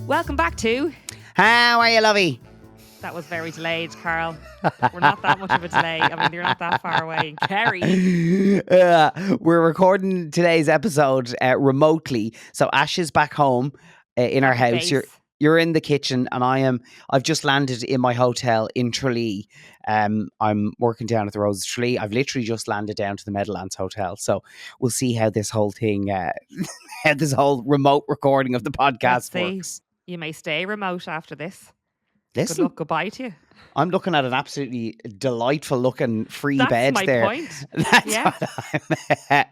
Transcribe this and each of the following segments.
Welcome back to... How are you, Lovie? That was very delayed, Carl. We're not that much of a delay. I mean, you're not that far away. Kerry. We're recording today's episode remotely. So Ash is back home in our house. You're in the kitchen, and I've just landed in my hotel in Tralee. I'm working down at the Rose of Tralee. I've literally just landed down to the Meadowlands Hotel. So we'll see how this whole thing, how this whole remote recording of the podcast works. You may stay remote after this. Listen, good luck, goodbye to you. I'm looking at an absolutely delightful looking free That's bed my there. Point. That's yeah.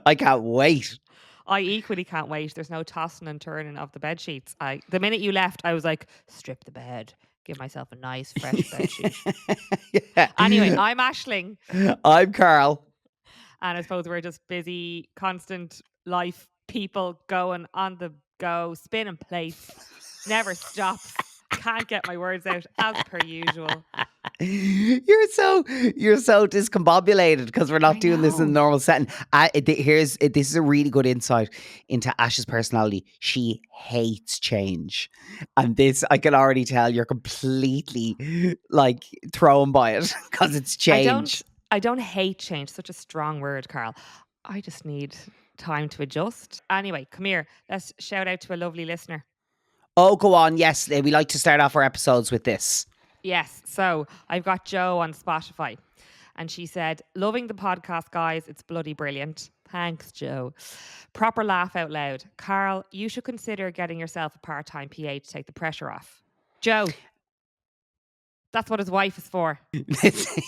I can't wait. I equally can't wait. There's no tossing and turning of the bed sheets. The minute you left, I was like, strip the bed, give myself a nice fresh bed sheet. Yeah. Anyway, I'm Aisling. I'm Carl. And I suppose we're just busy, constant life people going on the go, spinning plates, never stops. Can't get my words out as per usual. You're so discombobulated because we're not doing this in the normal setting. This is a really good insight into Ash's personality. She hates change, and this I can already tell you're completely like thrown by it because it's change. I don't hate change. Such a strong word, Carl. I just need time to adjust. Anyway, come here. Let's shout out to a lovely listener. Oh, go on. Yes, we like to start off our episodes with this. Yes. So I've got Jo on Spotify, and she said, loving the podcast, guys. It's bloody brilliant. Thanks, Jo. Proper laugh out loud. Carl, you should consider getting yourself a part-time PA to take the pressure off. Jo. That's what his wife is for.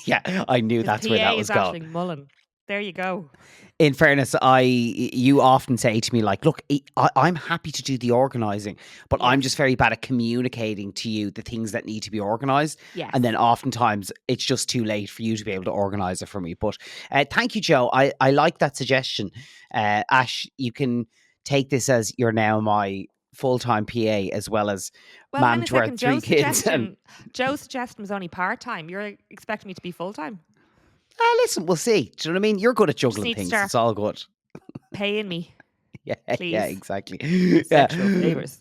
Yeah, I knew that's where that was going. Aisling Mullan. There you go. In fairness, you often say to me, like, look, I'm happy to do the organising, but I'm just very bad at communicating to you the things that need to be organised. Yes. And then oftentimes it's just too late for you to be able to organise it for me. But thank you, Jo. I like that suggestion. Ash, you can take this as you're now my full-time PA as well as mum to our 3 kids. Joe's suggestion was only part-time. You're expecting me to be full-time? Listen, we'll see. Do you know what I mean? You're good at juggling things. It's all good. Paying me. Yeah, please. Yeah, exactly. Sexual favours.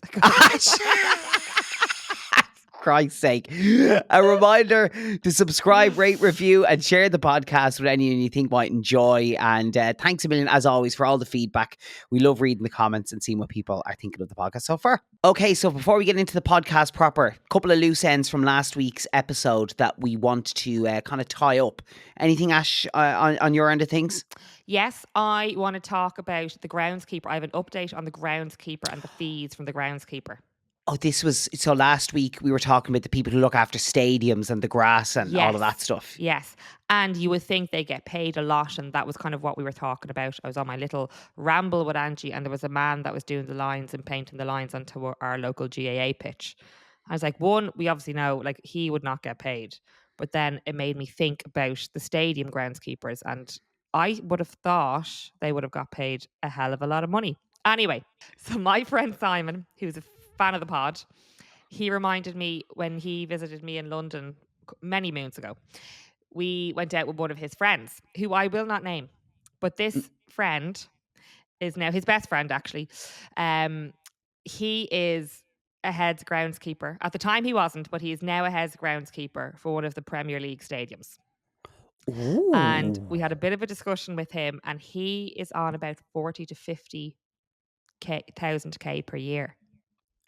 Christ's sake. A reminder to subscribe, rate, review, and share the podcast with anyone you think might enjoy. And thanks a million, as always, for all the feedback. We love reading the comments and seeing what people are thinking of the podcast so far. Okay, so before we get into the podcast proper, a couple of loose ends from last week's episode that we want to kind of tie up. Anything, Ash, on your end of things? Yes, I want to talk about the groundskeeper. I have an update on the groundskeeper and the fees from the groundskeeper. Oh, so last week we were talking about the people who look after stadiums and the grass and all of that stuff. Yes. And you would think they get paid a lot, and that was kind of what we were talking about. I was on my little ramble with Angie, and there was a man that was doing the lines and painting the lines onto our local GAA pitch. I was like, one, we obviously know, like, he would not get paid. But then it made me think about the stadium groundskeepers, and I would have thought they would have got paid a hell of a lot of money. Anyway, so my friend Simon, who's a fan of the pod, he reminded me when he visited me in London many moons ago. We went out with one of his friends, who I will not name, but this friend is now his best friend, actually. He is a heads groundskeeper. At the time he wasn't, but he is now a heads groundskeeper for one of the Premier League stadiums. Ooh. And we had a bit of a discussion with him, and he is on about 40 to 50,000 per year.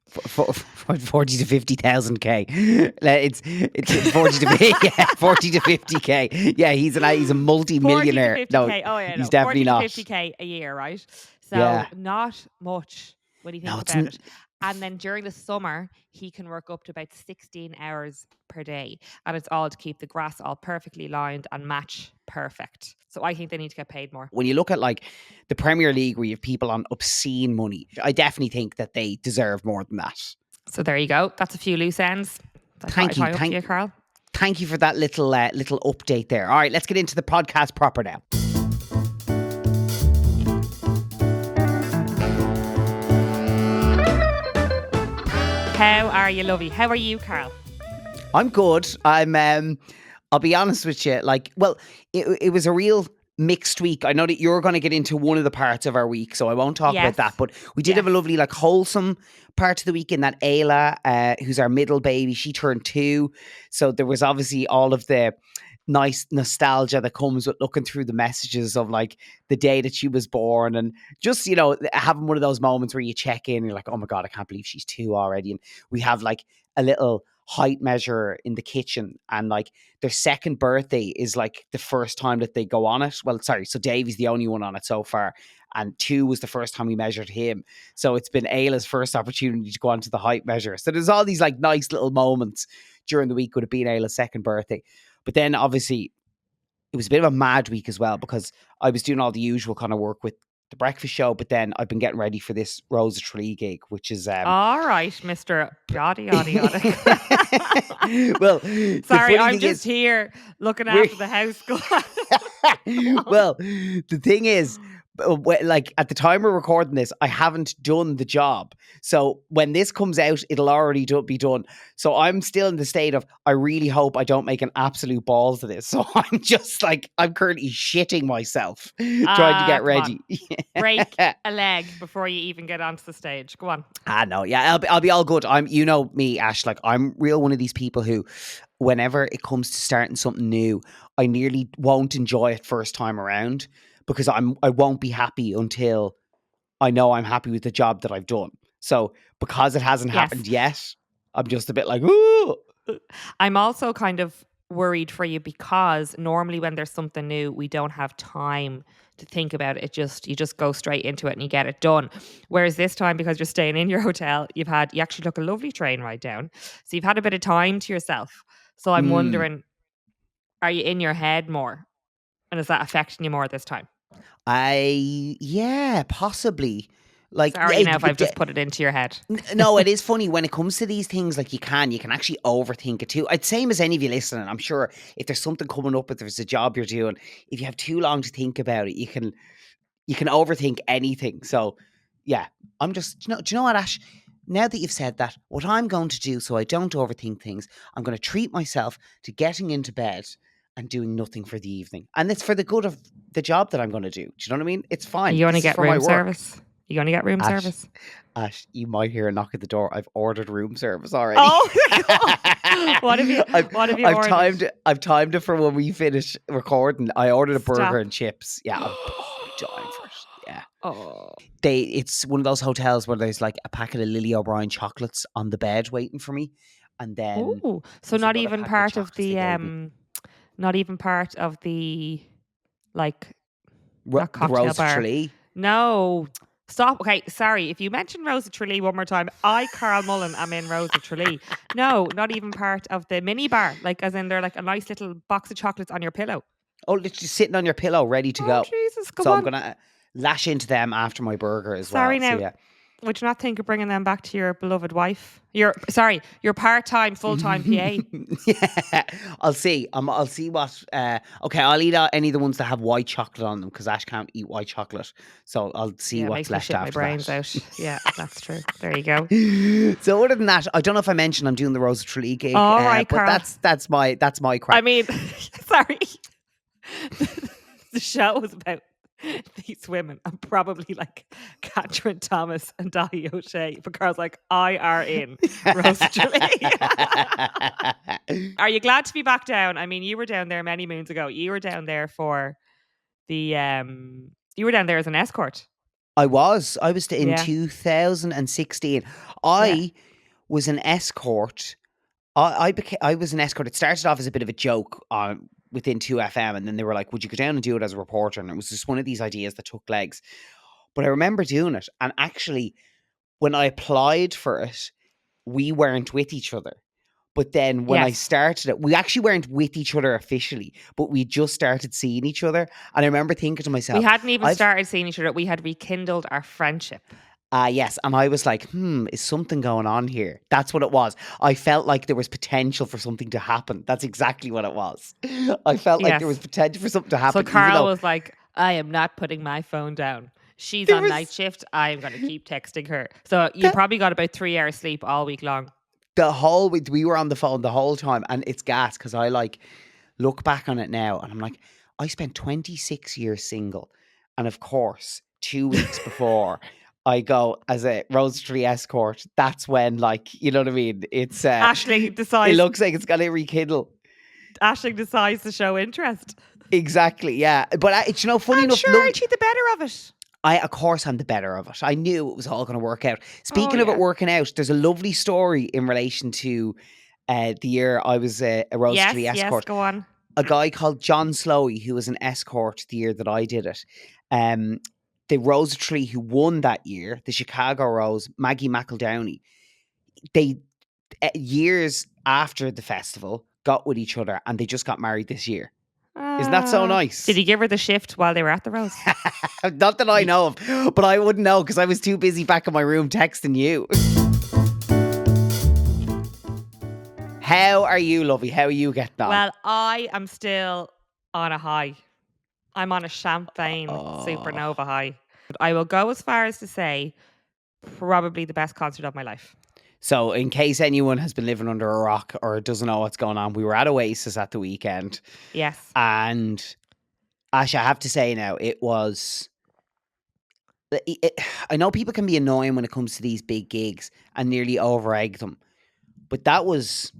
40 to 50,000 K. It's 40 to 50K. Yeah, he's a multi-millionaire. 40 to 50K. No, he's definitely 40 not. to 50K a year, right? So not much when you think about it. And then during the summer, he can work up to about 16 hours per day. And it's all to keep the grass all perfectly lined and match perfect. So I think they need to get paid more. When you look at like the Premier League where you have people on obscene money, I definitely think that they deserve more than that. So there you go. That's a few loose ends. Thank you, Carl. Thank you for that little update there. All right, let's get into the podcast proper now. How are you, Lovie? How are you, Carl? I'm good. I'll be honest with you. Like, well, it was a real mixed week. I know that you're going to get into one of the parts of our week, so I won't talk about Yes. that. But we did have a Yes. lovely, like, wholesome part of the week in that Ayla, who's our middle baby, she turned 2. So there was obviously all of the nice nostalgia that comes with looking through the messages of like the day that she was born, and just, you know, having one of those moments where you check in and you're like, oh my God, I can't believe she's 2 already. And we have like a little height measure in the kitchen, and like their second birthday is like the first time that they go on it. Well, sorry, so Davey's the only one on it so far, and 2 was the first time we measured him. So it's been Ayla's first opportunity to go onto the height measure. So there's all these like nice little moments during the week with it being Ayla's second birthday. But then obviously it was a bit of a mad week as well, because I was doing all the usual kind of work with the breakfast show, but then I've been getting ready for this Rose of Tralee gig, which is All right, Mr. Yada yada yada. well, sorry, I'm just here looking after the house. Well, the thing is, like at the time we're recording this, I haven't done the job. So when this comes out, it'll already be done. So I'm still in the state of, I really hope I don't make an absolute balls of this. So I'm just like, I'm currently shitting myself trying to get ready. Break a leg before you even get onto the stage. Go on. No, yeah, I'll be all good. You know me, Ash, like I'm real one of these people who, whenever it comes to starting something new, I nearly won't enjoy it first time around, because I won't be happy until I know I'm happy with the job that I've done. So because it hasn't happened yet, I'm just a bit like, ooh. I'm also kind of worried for you, because normally when there's something new, we don't have time to think about it. You just go straight into it and you get it done. Whereas this time, because you're staying in your hotel, you actually took a lovely train ride down. So you've had a bit of time to yourself. So I'm wondering, are you in your head more? And is that affecting you more this time? Yeah, possibly. Like, sorry now if I've just put it into your head. No, it is funny when it comes to these things. Like you can actually overthink it too. It's same as any of you listening. I'm sure if there's something coming up, if there's a job you're doing, if you have too long to think about it, you can overthink anything. So yeah, I'm just, do you know what, Ash? Now that you've said that, what I'm going to do so I don't overthink things, I'm going to treat myself to getting into bed and doing nothing for the evening. And it's for the good of the job that I'm going to do. Do you know what I mean? It's fine. Are you going to get room service? You going to get room service? Ash, you might hear a knock at the door. I've ordered room service already. Oh, what have you ordered? I've timed it for when we finish recording. I ordered a burger and chips. Yeah, I'm dying for it. Yeah. Oh. It's one of those hotels where there's like a packet of Lily O'Brien chocolates on the bed waiting for me, and then so not even part of the like the Rose of Tralee. No. Stop. Okay, sorry. If you mention Rose of Tralee one more time, Carl Mullan, am in Rose of Tralee. No, not even part of the mini bar. Like, as in they're like a nice little box of chocolates on your pillow. Oh, literally sitting on your pillow, ready to go. Jesus, come on. So I'm going to lash into them after my burger as well. Sorry now. So, yeah. Would you not think of bringing them back to your beloved wife? Your part-time, full-time PA. Yeah, I'll see. I'll see what. Okay, I'll eat any of the ones that have white chocolate on them, because Ash can't eat white chocolate. So I'll see what's left after that. Makes me shit my brains out. Yeah, that's true. There you go. So other than that, I don't know if I mentioned I'm doing the Rose of Tralee gig. All right, but Carl. that's my crap. I mean, sorry. The show was about these women, and probably like Catherine Thomas and Dahi O'Shea, but Carl's like, I are in Rose of Tralee. Are you glad to be back down? I mean, you were down there many moons ago. You were down there for the you were down there as an escort. I was in 2016. I was an escort. I was an escort. It started off as a bit of a joke within 2FM, and then they were like, would you go down and do it as a reporter? And it was just one of these ideas that took legs. But I remember doing it, and actually when I applied for it, we weren't with each other. But then when I started it, we actually weren't with each other officially, but we just started seeing each other. And I remember thinking to myself, we hadn't even started seeing each other. We had rekindled our friendship. Yes. And I was like, is something going on here? That's what it was. I felt like there was potential for something to happen. That's exactly what it was. I felt like there was potential for something to happen. So Carl was like, I am not putting my phone down. She's on night shift. I'm going to keep texting her. So you probably got about 3 hours sleep all week long. The whole week, we were on the phone the whole time. And it's gas, because I like look back on it now and I'm like, I spent 26 years single. And of course, 2 weeks before I go as a Rose of Tralee escort, that's when, like, you know what I mean? It's Aisling it decides. looks like it's gonna rekindle. Aisling decides to show interest. Exactly, yeah. But it's, you know, funny And enough, sure, aren't you the better of it? of course, I'm the better of it. I knew it was all going to work out. Oh Speaking of it yeah. working out, there's a lovely story in relation to the year I was a Rose of Tralee Yes, escort. go on. A guy called John Slowey, who was an escort the year that I did it. The Rose of Tralee who won that year, the Chicago Rose, Maggie McEldowney, they years after the festival got with each other and they just got married this year. Isn't that so nice? Did he give her the shift while they were at the Rose? Not that I know of, but I wouldn't know because I was too busy back in my room texting you. How are you, Lovie? How are you getting on? Well, I am still on a high. I'm on a champagne supernova high. I will go as far as to say probably the best concert of my life. So, in case anyone has been living under a rock or doesn't know what's going on, we were at Oasis at the weekend. Yes. And Ash, I have to say now, it was. I know people can be annoying when it comes to these big gigs and nearly over-egg them, but that was.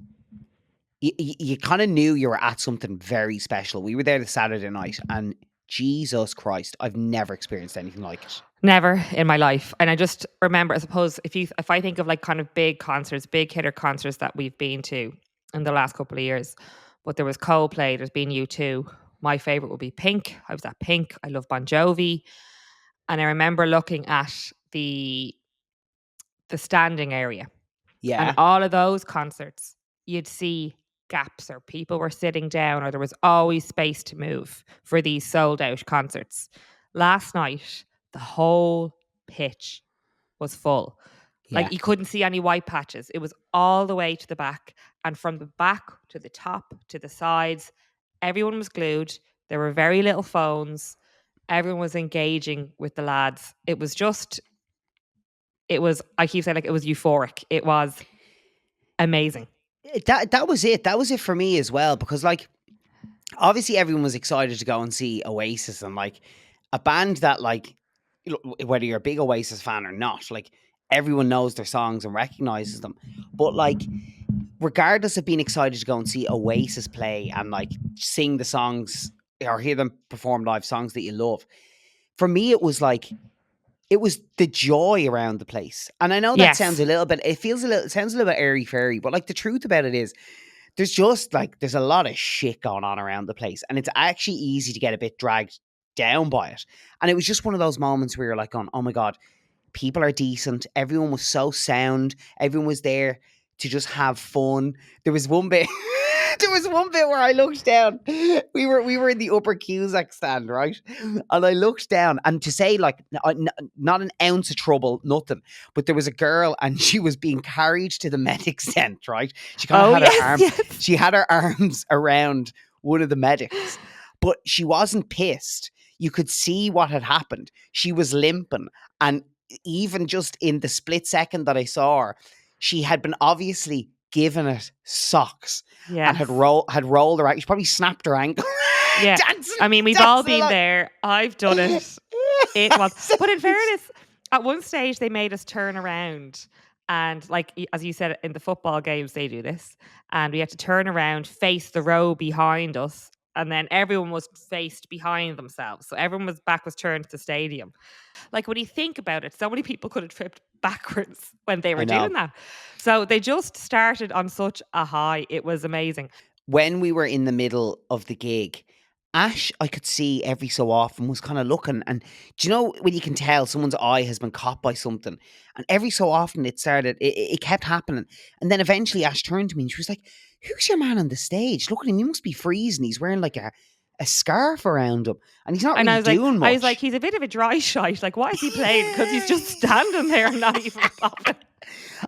You kind of knew you were at something very special. We were there the Saturday night, and Jesus Christ, I've never experienced anything like it. Never in my life. And I just remember, I suppose, if I think of like kind of big concerts, big hitter concerts that we've been to in the last couple of years, but there was Coldplay, there's been U2. My favorite would be Pink. I was at Pink. I love Bon Jovi. And I remember looking at the standing area. Yeah. And all of those concerts, you'd see gaps or people were sitting down or there was always space to move for these sold out concerts. Last night, the whole pitch was full. Yeah. Like you couldn't see any white patches. It was all the way to the back. And from the back to the top to the sides, everyone was glued. There were very little phones. Everyone was engaging with the lads. It was, I keep saying like it was euphoric. It was amazing. That was it. That was it for me as well, because like obviously everyone was excited to go and see Oasis, and like a band that, like, whether you're a big Oasis fan or not, like everyone knows their songs and recognizes them. But like regardless of being excited to go and see Oasis play and like sing the songs or hear them perform live songs that you love, for me it was like it was the joy around the place. And I know that sounds a little bit, it sounds a little bit airy fairy, but like the truth about it is there's just like, there's a lot of shit going on around the place, and it's actually easy to get a bit dragged down by it. And it was just one of those moments where you're like, oh my God, people are decent. Everyone was so sound. Everyone was there to just have fun. There was one bit where I looked down. We were in the upper Cusack stand, right? And I looked down, and to say like not an ounce of trouble, nothing. But there was a girl, and she was being carried to the medics tent, right? She kind of had her arms. Yes. She had her arms around one of the medics, but she wasn't pissed. You could see what had happened. She was limping, and even just in the split second that I saw her, she had been obviously given it socks and had rolled her ankle. She probably snapped her ankle. Yeah. I mean, we've all been there. I've done it. It was. But in fairness, at one stage they made us turn around, and like, as you said, in the football games they do this, and we had to turn around, face the row behind us, and then everyone was faced behind themselves. So everyone's back was turned to the stadium. Like when you think about it, so many people could have tripped backwards when they were doing that. So they just started on such a high. It was amazing. When we were in the middle of the gig, Ash, I could see every so often was kind of looking, and do you know when you can tell someone's eye has been caught by something? And every so often it kept happening. And then eventually Ash turned to me and she was like, "Who's your man on the stage? Look at him, he must be freezing. He's wearing like a scarf around him, and he's not really doing much." I was like, he's a bit of a dry shite. Like, why is he playing? Because he's just standing there and not even popping.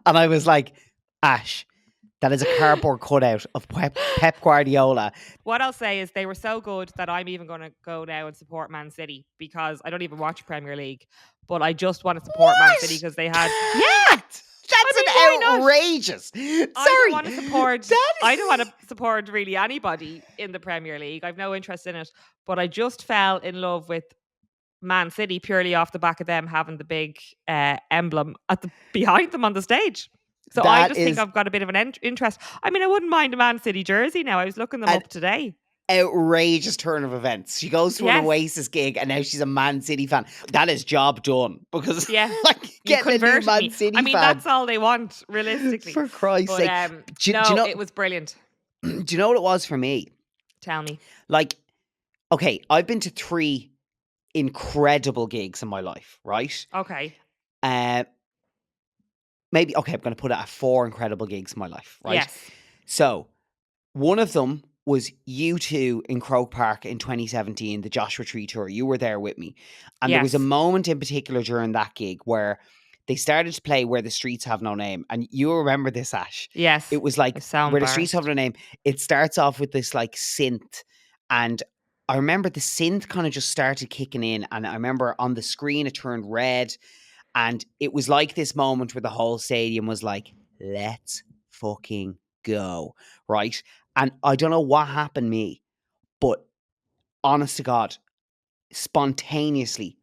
And I was like, Ash, that is a cardboard cutout of Pep Guardiola. What I'll say is they were so good that I'm even going to go now and support Man City, because I don't even watch Premier League, but I just want to support Man City because they had... Yeah! That's an outrageous. I don't Sorry. want to support. That is... I don't want to support really anybody in the Premier League. I've no interest in it. But I just fell in love with Man City purely off the back of them having the big emblem behind them on the stage. So I That just think is I've got a bit of an interest. I mean, I wouldn't mind a Man City jersey now. I was looking them an up today. outrageous turn of events. She goes to an Yes. Oasis gig and now she's a Man City fan. That is job done because Yeah. like You getting a new converted Man me. City I mean, fan. that's all they want, realistically. For Christ's But sake. Do no, you know, it was brilliant. do you know what it was for me? Tell me. Like, okay, I've been to 3 incredible gigs in my life, right? Okay. Maybe, okay, I'm going to put it at 4 incredible gigs in my life, right? Yes. So, one of them was U2 in Croke Park in 2017, the Joshua Tree Tour. You were there with me. And there was a Yes. moment in particular during that gig where they started to play Where the Streets Have No Name. And you remember this, Ash. Yes. It was I like, sound Where the Streets Have embarrassed. No Name. It starts off with this like synth. And I remember the synth kind of just started kicking in. And I remember on the screen it turned red. And it was like this moment where the whole stadium was like, let's fucking go, right? And I don't know what happened to me, but honest to God, spontaneously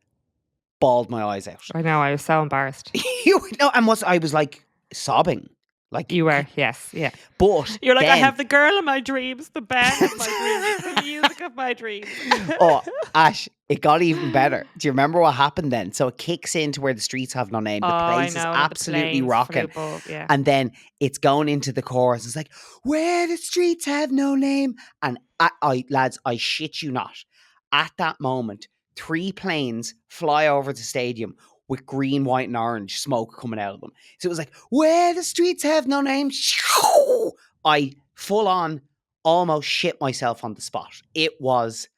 bawled my eyes out. I know, I was so embarrassed. You know, and I was like sobbing. Like You were, yes, yeah. But You're like, I then- have the girl of my dreams, the band of my dreams, the music of my dreams. Oh, Ash, it got even better. Do you remember what happened then? So it kicks into Where the Streets Have No Name. The place is and the absolutely planes rocking. flew above, yeah. And then it's going into the chorus. It's like, Where the streets have no name. And lads, I shit you not. At that moment, 3 planes fly over the stadium with green, white, and orange smoke coming out of them. So it was like, Where the streets have no name. I full on almost shit myself on the spot. It was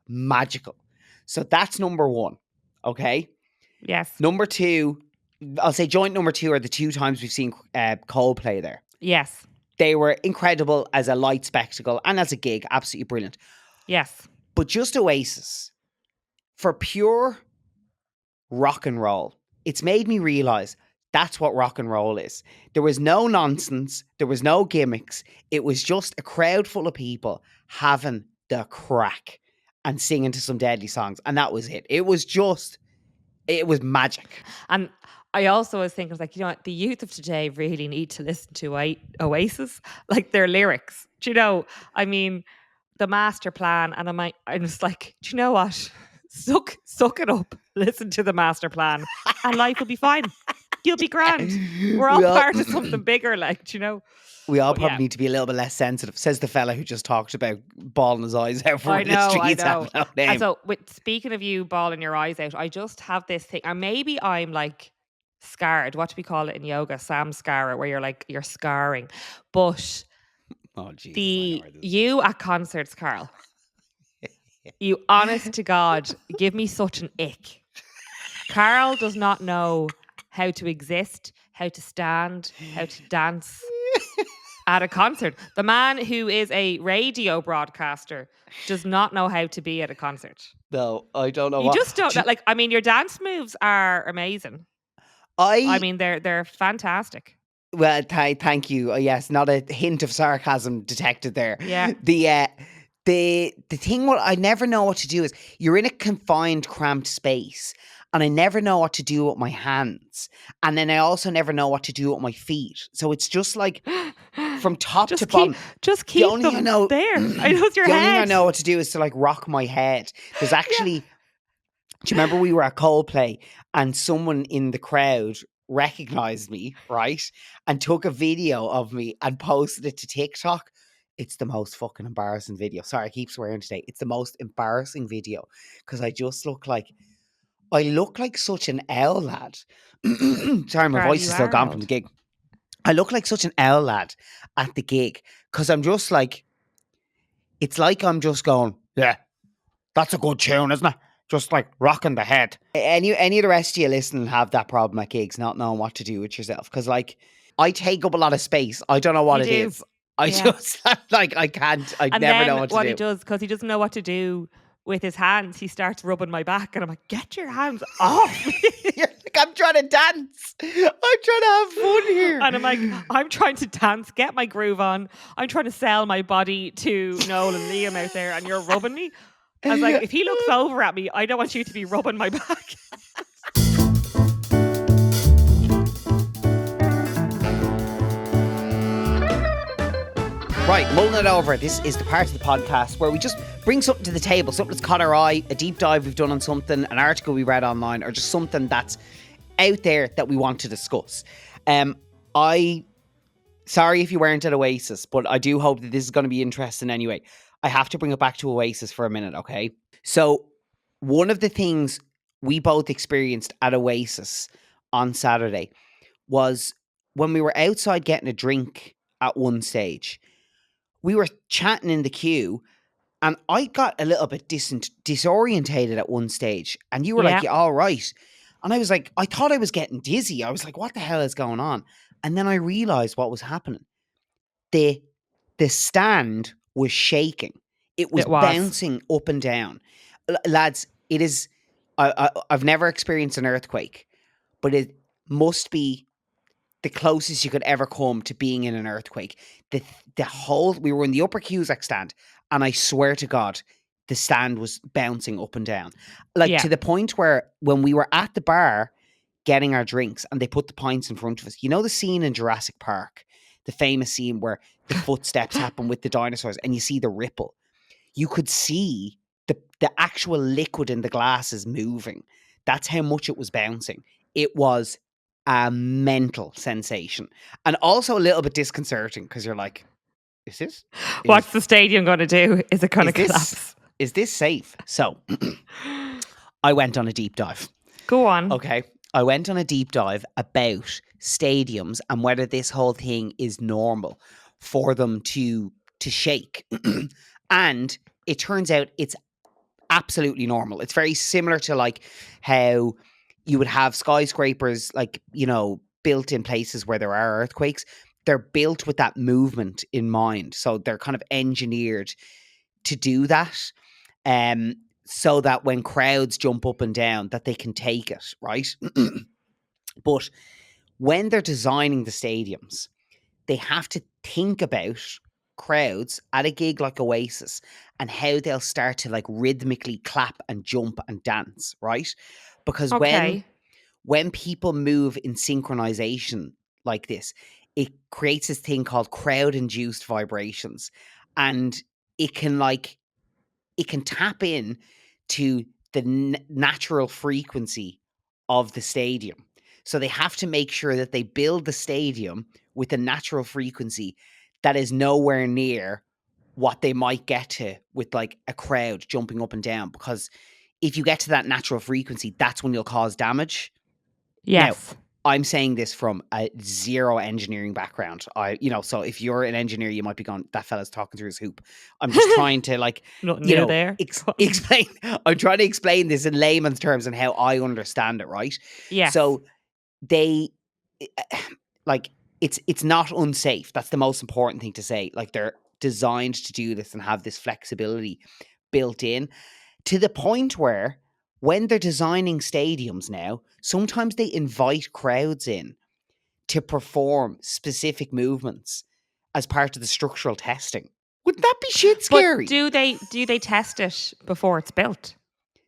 magical. So that's number 1. Okay. Yes. Number 2, I'll say joint number 2 are the 2 times we've seen Coldplay there. Yes. They were incredible as a light spectacle and as a gig, absolutely brilliant. Yes. But just Oasis, for pure rock and roll, it's made me realise that's what rock and roll is. There was no nonsense. There was no gimmicks. It was just a crowd full of people having the crack and singing to some deadly songs. And that was it. It was magic. And I also was thinking, like, you know what, the youth of today really need to listen to Oasis, like their lyrics. Do you know? I mean, the master plan, and I'm just like, do you know what? Suck it up. Listen to the master plan, and life will be fine. You'll be grand. We're all part of something bigger, like, do you know? We all But probably yeah. need to be a little bit less sensitive, says the fella who just talked about bawling his eyes out for I the know. streets have no name. And so, speaking of you bawling your eyes out, I just have this thing, or maybe I'm like scarred. What do we call it in yoga? Samskara, where you're scarring. But Oh, Jesus, you at concerts, Carl, you honest to God, give me such an ick. Carl does not know how to exist, how to stand, how to dance at a concert. The man who is a radio broadcaster does not know how to be at a concert. No, I don't know. You just don't know. Like, I mean, your dance moves are amazing. I mean, they're fantastic. Well, thank you. Yes, not a hint of sarcasm detected there. Yeah. The thing what I never know what to do is you're in a confined, cramped space, and I never know what to do with my hands, and then I also never know what to do with my feet. So it's just like from top to bottom. Just keep them there. I know it's your The head. only thing I know what to do is to like rock my head. There's actually. Do you remember we were at Coldplay and someone in the crowd recognized me, right? And took a video of me and posted it to TikTok. It's the most fucking embarrassing video. Sorry, I keep swearing today. It's the most embarrassing video because I look like such an L lad. Sorry, my voice is still gone from the gig. I look like such an L lad at the gig because I'm just like, it's like I'm just going, yeah, that's a good tune, isn't it? Just like rocking the head. Any of the rest of you listening have that problem at gigs, not knowing what to do with yourself? Because like, I take up a lot of space. I don't know what it is. I just like I can't. I never know what to do. He does, because he doesn't know what to do with his hands, he starts rubbing my back, and I'm like, "Get your hands off me!" You're like, I'm trying to dance. I'm trying to have fun here. And I'm like, I'm trying to dance, get my groove on. I'm trying to sell my body to Noel and Liam out there, and you're rubbing me. I was like, if he looks over at me, I don't want you to be rubbing my back. Right, mulling it over. This is the part of the podcast where we just bring something to the table, something that's caught our eye, a deep dive we've done on something, an article we read online, or just something that's out there that we want to discuss. Sorry if you weren't at Oasis, but I do hope that this is going to be interesting anyway. I have to bring it back to Oasis for a minute, okay? So, one of the things we both experienced at Oasis on Saturday was when we were outside getting a drink at one stage. We were chatting in the queue, and I got a little bit disorientated at one stage. And you were like, "Yeah, all right." And I was like, I thought I was getting dizzy. I was like, what the hell is going on? And then I realized what was happening. The stand was shaking. It was bouncing up and down. Lads, it is... I've never experienced an earthquake, but it must be the closest you could ever come to being in an earthquake. We were in the upper Cusack stand, and I swear to God, the stand was bouncing up and down. To the point where when we were at the bar getting our drinks and they put the pints in front of us, you know the scene in Jurassic Park, the famous scene where the footsteps happen with the dinosaurs and you see the ripple. You could see the actual liquid in the glasses moving. That's how much it was bouncing. It was a mental sensation, and also a little bit disconcerting because you're like, what's the stadium going to do? Is it going to collapse? Is this safe? So I went on a deep dive. Go on. Okay. I went on a deep dive about stadiums and whether this whole thing is normal for them to shake. And it turns out it's absolutely normal. It's very similar to like how you would have skyscrapers, like, you know, built in places where there are earthquakes. They're built with that movement in mind. So they're kind of engineered to do that. So that when crowds jump up and down, that they can take it, right? But when they're designing the stadiums, they have to think about crowds at a gig like Oasis and how they'll start to like rhythmically clap and jump and dance, right? Because when people move in synchronization like this, it creates this thing called crowd-induced vibrations, and it can tap in to the natural frequency of the stadium. So they have to make sure that they build the stadium with a natural frequency that is nowhere near what they might get to with like a crowd jumping up and down. Because if you get to that natural frequency, that's when you'll cause damage. Yes. Now, I'm saying this from a zero engineering background. So if you're an engineer, you might be going, that fella's talking through his hoop. I'm just trying to explain. I'm trying to explain this in layman's terms and how I understand it, right? Yes. So they it's not unsafe. That's the most important thing to say. Like, they're designed to do this and have this flexibility built in, to the point where when they're designing stadiums now, sometimes they invite crowds in to perform specific movements as part of the structural testing. Wouldn't that be shit scary? But do they test it before it's built?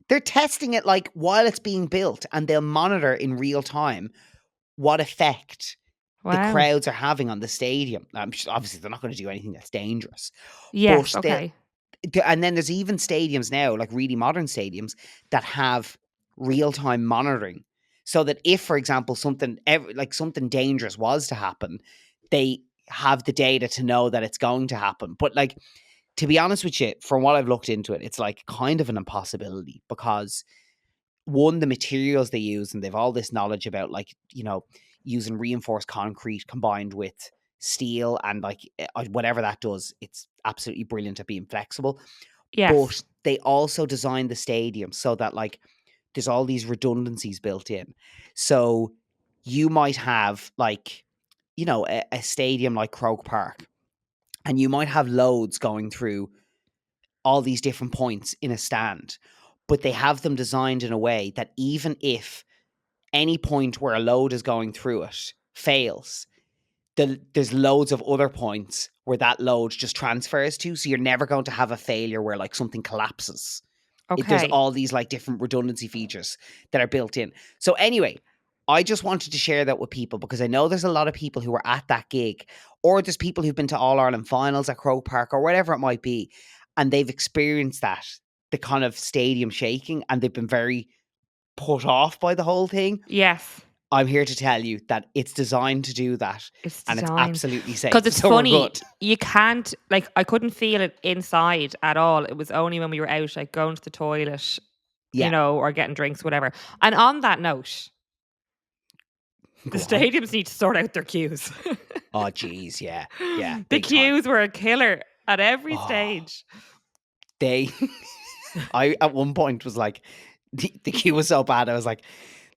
They're testing it like while it's being built, and they'll monitor in real time what effect the crowds are having on the stadium. Obviously, they're not going to do anything that's dangerous. Yes, okay. And then there's even stadiums now, like really modern stadiums, that have real-time monitoring, so that if, for example, something dangerous was to happen, they have the data to know that it's going to happen. But like, to be honest with you, from what I've looked into it, it's like kind of an impossibility, because one, the materials they use, and they've all this knowledge about, like, you know, using reinforced concrete combined with steel, and like whatever that does, it's absolutely brilliant at being flexible. Yes. But they also designed the stadium so that like there's all these redundancies built in. So you might have, like, you know, a stadium like Croke Park, and you might have loads going through all these different points in a stand, but they have them designed in a way that even if any point where a load is going through it fails, there's loads of other points where that load just transfers to, so you're never going to have a failure where like something collapses. There's Okay. all these like different redundancy features that are built in. So anyway, I just wanted to share that with people because I know there's a lot of people who are at that gig, or there's people who've been to All Ireland finals at Croke Park or whatever it might be, and they've experienced that, the kind of stadium shaking, and they've been very put off by the whole thing. Yes. I'm here to tell you that it's designed to do that, It's and it's designed. absolutely Because safe. it's So we're funny, good. you can't, like, I couldn't feel it inside at all. It was only when we were out, like, going to the toilet, Yeah, or getting drinks, whatever. And on that note, the go on. stadiums need to sort out their queues. Oh, geez, yeah, yeah, The big time. queues were a killer at every Oh, stage. they. I at one point was like, the queue was so bad. I was like,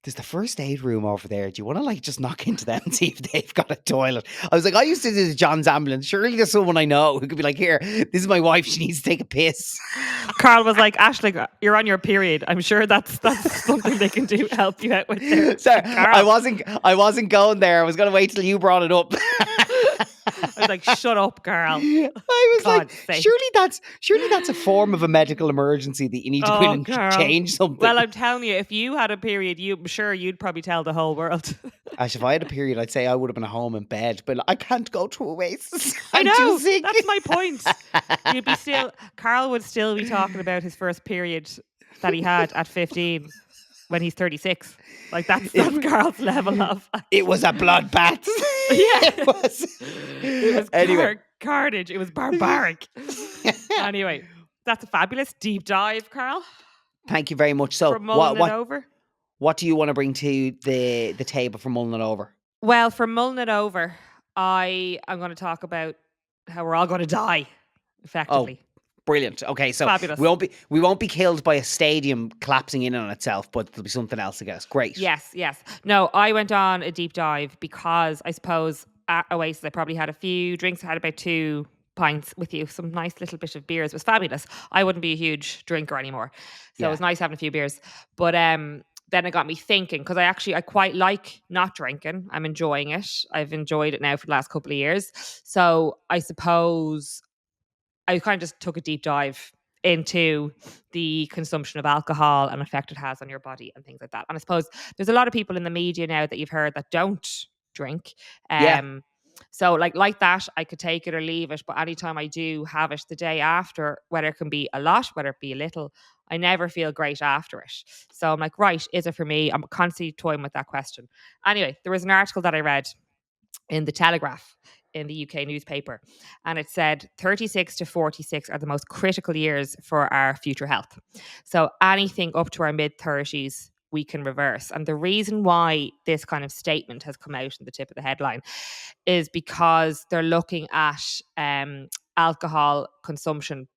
"There's the first aid room over there. Do you want to like just knock into them and see if they've got a toilet?" I was like, "I used to do the John's ambulance. Surely there's someone I know who could be like, here, this is my wife. She needs to take a piss." Carl was like, Aisling, you're on your period. I'm sure that's something they can do, help you out with there. So Like, Carl. I wasn't going there. I was going to wait till you brought it up. I was like, shut up, Carl. I was like, God's sake. surely that's a form of a medical emergency that you need to go in Oh, and Carl. change something. Well, I'm telling you, if you had a period, I'm sure you'd probably tell the whole world. Ash, if I had a period, I'd say I would have been at home in bed, but I can't go to Oasis. I I'm too know. sick. That's my point. Carl would still be talking about his first period that he had at 15 when he's 36. Like, that's Carl's level of. It was a bloodbath. Yeah. It was anyway. Carnage. It was barbaric. Anyway, that's a fabulous deep dive, Carl. Thank you very much. So, For mulling it over. What do you want to bring to the table for mulling it over? Well, for mulling it over, I'm going to talk about how we're all going to die, effectively. Oh, brilliant. Okay, so Fabulous. we won't be killed by a stadium collapsing in on itself, but there'll be something else to get us. Great. Yes. No, I went on a deep dive because I suppose at Oasis I probably had a few drinks. I had about 2 pints with you, some nice little bit of beers. It was fabulous. I wouldn't be a huge drinker anymore, so it was nice having a few beers. But then it got me thinking, because I quite like not drinking. I'm enjoying it. I've enjoyed it now for the last couple of years. So I suppose I kind of just took a deep dive into the consumption of alcohol and effect it has on your body and things like that. And I suppose there's a lot of people in the media now that you've heard that don't drink. Yeah. So like that, I could take it or leave it. But anytime I do have it the day after, whether it can be a lot, whether it be a little, I never feel great after it. So I'm like, right, is it for me? I'm constantly toying with that question. Anyway, there was an article that I read in the Telegraph in the UK newspaper, and it said 36 to 46 are the most critical years for our future health. So anything up to our mid 30s we can reverse. And the reason why this kind of statement has come out in the tip of the headline is because they're looking at alcohol consumption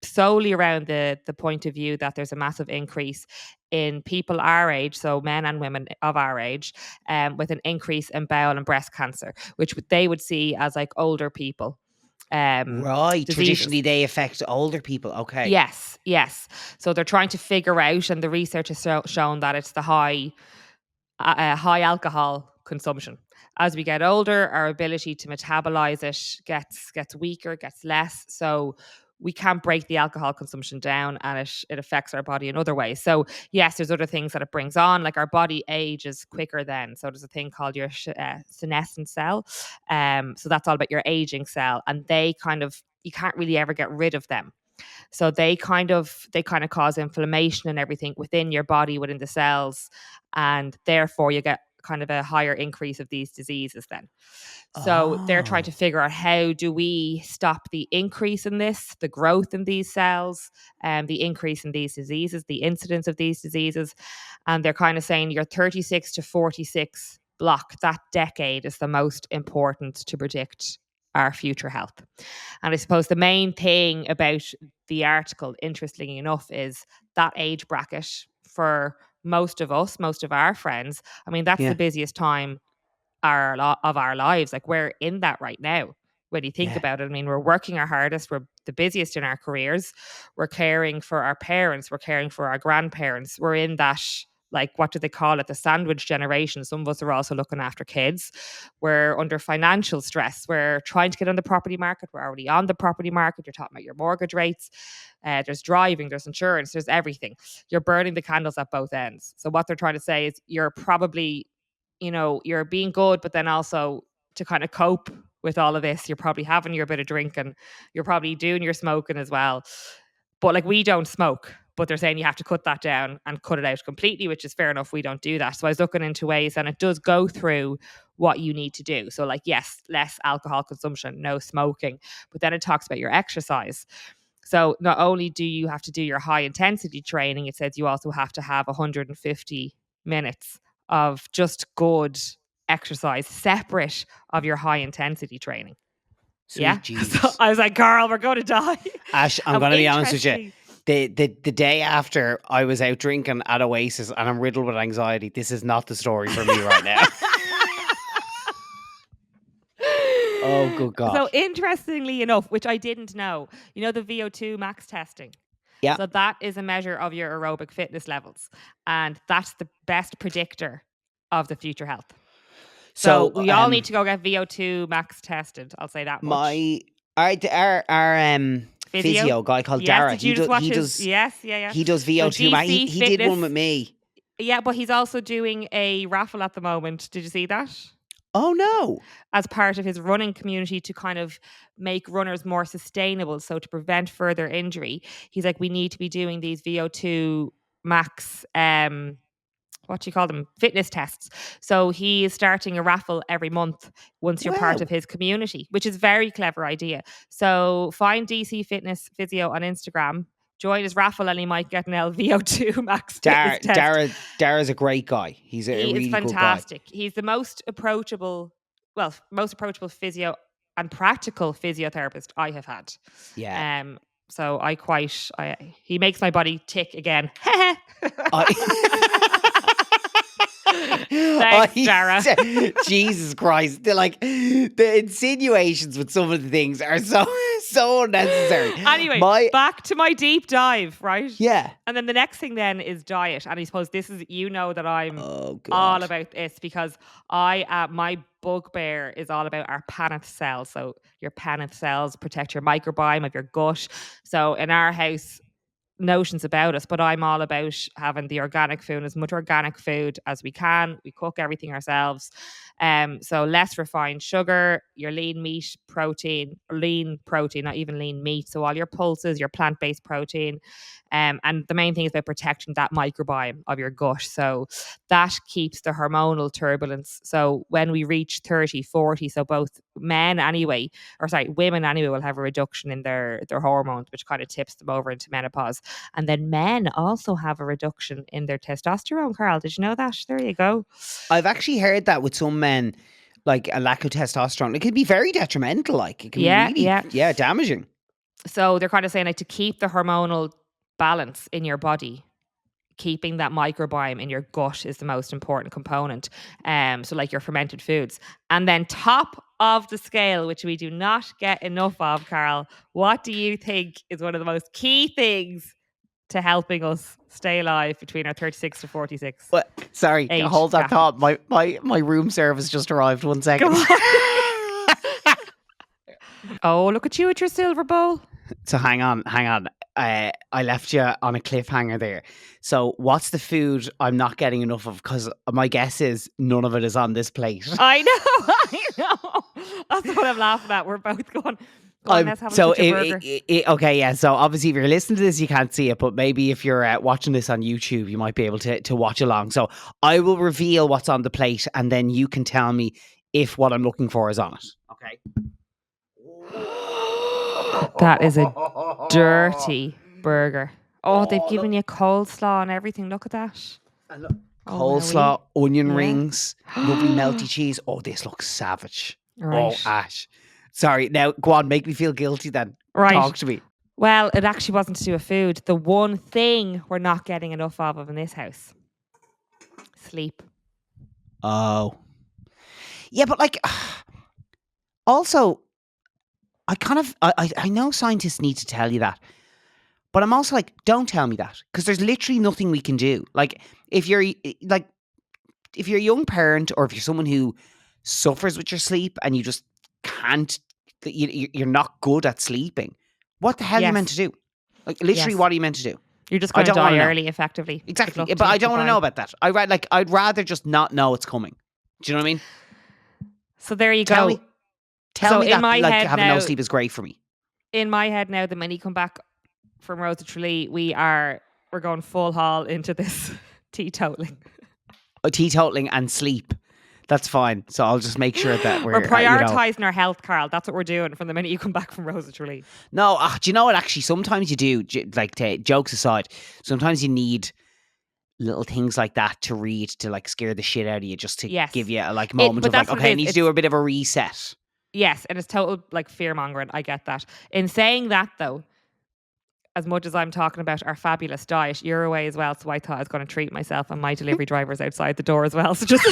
solely around the point of view that there's a massive increase in people our age, so men and women of our age, with an increase in bowel and breast cancer, which they would see as like older people. Right. Diseases. Traditionally, they affect older people. Okay. Yes. So they're trying to figure out, and the research has shown that it's the high alcohol consumption. As we get older, our ability to metabolize it gets weaker, gets less. So we can't break the alcohol consumption down, and it affects our body in other ways. So yes, there's other things that it brings on, like our body ages quicker then. So there's a thing called your senescent cell. So that's all about your aging cell, and you can't really ever get rid of them. So they kind of cause inflammation and everything within your body, within the cells, and therefore you get kind of a higher increase of these diseases then. So they're trying to figure out, how do we stop the increase in this, the growth in these cells, and the increase in these diseases, the incidence of these diseases. And they're kind of saying your 36 to 46 block, that decade, is the most important to predict our future health. And I suppose the main thing about the article, interestingly enough, is that age bracket for most of us, most of our friends. I mean, that's the busiest time of our lives. Like, we're in that right now. when you think Yeah. about it. I mean, we're working our hardest, we're the busiest in our careers, we're caring for our parents, we're caring for our grandparents, we're in that, like, what do they call it? The sandwich generation. Some of us are also looking after kids. We're under financial stress. We're trying to get on the property market. We're already on the property market. You're talking about your mortgage rates. There's driving, there's insurance, there's everything. You're burning the candles at both ends. So what they're trying to say is you're probably, you're being good, but then also to kind of cope with all of this, you're probably having your bit of drink and you're probably doing your smoking as well. But like, we don't smoke, but they're saying you have to cut that down and cut it out completely, which is fair enough. We don't do that. So I was looking into ways, and it does go through what you need to do. So, like, yes, less alcohol consumption, no smoking, but then it talks about your exercise. So not only do you have to do your high intensity training, it says you also have to have 150 minutes of just good exercise separate of your high intensity training. Yeah. Sweet So Jesus. I was like, Carl, we're going to die. Ash, I'm going to be honest with you. The day after I was out drinking at Oasis and I'm riddled with anxiety, this is not the story for me right now. Oh, good God. So interestingly enough, which I didn't know, the VO2 max testing. Yeah. So that is a measure of your aerobic fitness levels. And that's the best predictor of the future health. So we all need to go get VO2 max tested. I'll say that much. Our physio guy called Dara. Did you just watch his? Yes, yeah. He does VO2 max. He did one with me. Yeah, but he's also doing a raffle at the moment. Did you see that? Oh, no. As part of his running community to kind of make runners more sustainable. So to prevent further injury, he's like, we need to be doing these VO2 max, what do you call them? Fitness tests. So he is starting a raffle every month once you're part of his community, which is a very clever idea. So find DC Fitness Physio on Instagram, join his raffle, and he might get an LVO2 max fitness test. Dara's a great guy. He's a really fantastic. Good guy. He's the most approachable physio and practical physiotherapist I have had. Yeah. So he makes my body tick again. Thanks, Dara. Jesus Christ. The insinuations with some of the things are so unnecessary. Anyway, back to my deep dive, right? Yeah. And then the next thing then is diet. And I suppose this is, that I'm all about this, because my bugbear is all about our Paneth cells. So your Paneth cells protect your microbiome of your gut. So in our house, notions about us, but I'm all about having the organic food, as much organic food as we can. We cook everything ourselves. So less refined sugar, your lean protein, not even lean meat. So all your pulses, your plant-based protein. And the main thing is about protecting that microbiome of your gut. So that keeps the hormonal turbulence. So when we reach 30, 40, so both women anyway will have a reduction in their hormones, which kind of tips them over into menopause. And then men also have a reduction in their testosterone. Carl, did you know that? There you go. I've actually heard that with some men, like a lack of testosterone, it can be very detrimental. Like it can be really damaging. So they're kind of saying, like, to keep the hormonal balance in your body, keeping that microbiome in your gut is the most important component. So like your fermented foods. And then top of the scale, which we do not get enough of, Carl, what do you think is one of the most key things to helping us stay alive between our 36 to 46? What? Sorry, hold that thought. My room service just arrived. 1 second. Oh, look at you with your silver bowl. So hang on. I left you on a cliffhanger there. So what's the food I'm not getting enough of? Because my guess is none of it is on this plate. I know. That's what I'm laughing at. We're both going... let's have a look at your burger. Okay, yeah. So obviously, if you're listening to this, you can't see it, but maybe if you're watching this on YouTube, you might be able to watch along. So I will reveal what's on the plate, and then you can tell me if what I'm looking for is on it. Okay. That is a dirty burger. Oh, they've given you coleslaw and everything. Look at that. Coleslaw, onion rings, lovely melty cheese. Oh, this looks savage. Right. Oh, Ash. Sorry, now go on, make me feel guilty then. Right. Talk to me. Well, it actually wasn't to do with food. The one thing we're not getting enough of in this house. Sleep. Oh. Yeah, but like, also, I know scientists need to tell you that, but I'm also like, don't tell me that, because there's literally nothing we can do. Like, if you're if you're a young parent, or if you're someone who suffers with your sleep and you just can't, you're not good at sleeping, what the hell are you meant to Yes. do? Like, literally, Yes. what are you meant to do? You're just I going to don't wanna die know. early, effectively. Good Exactly, luck but to you. I don't want to Goodbye. know about that. I'd rather just not know it's coming. Do you know what I mean? So there you Tell go. me. Tell So me in that, my like, head having no now, sleep is great for me. in my head now, the minute you come back from Rose of Tralee, we're going full haul into this teetotaling. Teetotaling and sleep. That's fine. So I'll just make sure that We're we're, prioritising our health, Carl. That's what we're doing from the minute you come back from Rose of Tralee. No, do you know what? Actually, sometimes you do. Like, jokes aside, sometimes you need little things like that to read, to like scare the shit out of you, just to Yes. give you a like moment But of like, that's what it okay, I is. need to do a bit of a reset. Yes, and it's total like fear mongering. I get that. In saying that, though, as much as I'm talking about our fabulous diet, you're away as well, so I thought I was going to treat myself, and my delivery driver's outside the door as well. So just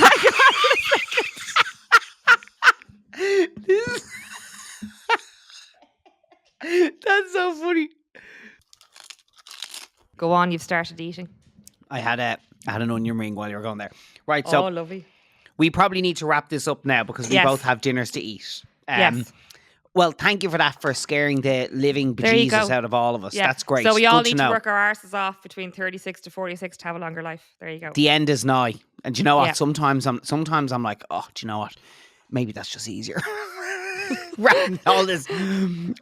That's so funny. go on. You've started eating. I had an onion ring while you were going there. Right, Oh, so lovely. we probably need to wrap this up now, because we Yes. both have dinners to eat. Yes. Well, thank you for that, for scaring the living There you bejesus go. out of all of us. Yeah. That's great. So we all Good need to to know. work our arses off between 36 to 46 to have a longer life. There you go. The end is nigh. And do you know what? Yeah. Sometimes I'm like, oh, do you know what? Maybe that's just easier. Rather than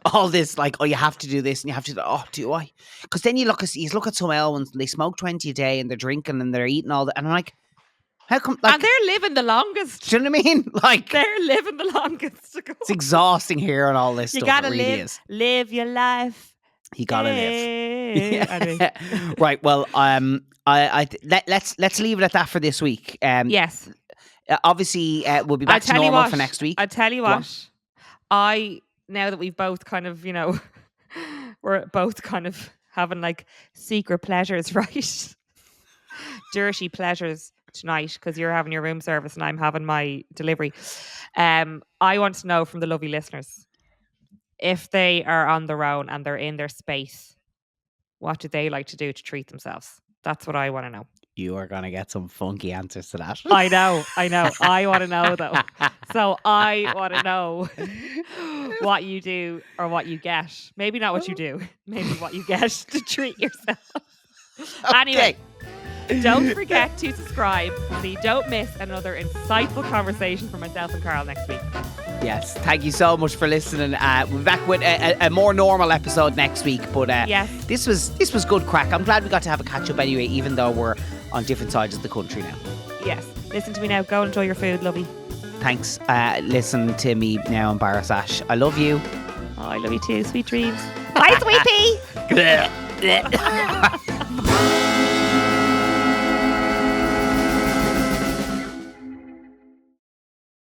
all this, like, oh, you have to do this and you have to do, oh, do I? Because then you look at some Elwins and they smoke 20 a day and they're drinking and they're eating all that. And I'm like, how come? Like, And they're living the longest. do you know what I mean? Like, They're living the longest. it's exhausting hearing all this You stuff. gotta It really live, is. live your life. You gotta live. Hey. Anyway. Right. Well, let's leave it at that for this week. Yes. Obviously, we'll be back to normal for next week. I tell you Go on. what. Now that we've both kind of, we're both kind of having like secret pleasures, right? Dirty pleasures tonight, because you're having your room service and I'm having my delivery. I want to know from the lovely listeners, if they are on their own and they're in their space, what do they like to do to treat themselves? That's what I want to know. You are gonna get some funky answers to that. I know. I want to know, though. So I want to know what you do or what you get. Maybe not what you do. Maybe what you get to treat yourself. Okay. Anyway, don't forget to subscribe so you don't miss another insightful conversation from myself and Carl next week. Yes. Thank you so much for listening. We'll be back with a more normal episode next week. But Yes. this was good crack. I'm glad we got to have a catch up anyway, even though we're on different sides of the country now. Yes. Listen to me now. Go enjoy your food, Lovie. Thanks. Listen to me now, embarrass Ash. I love you. Oh, I love you too. Sweet dreams. Bye, sweetie.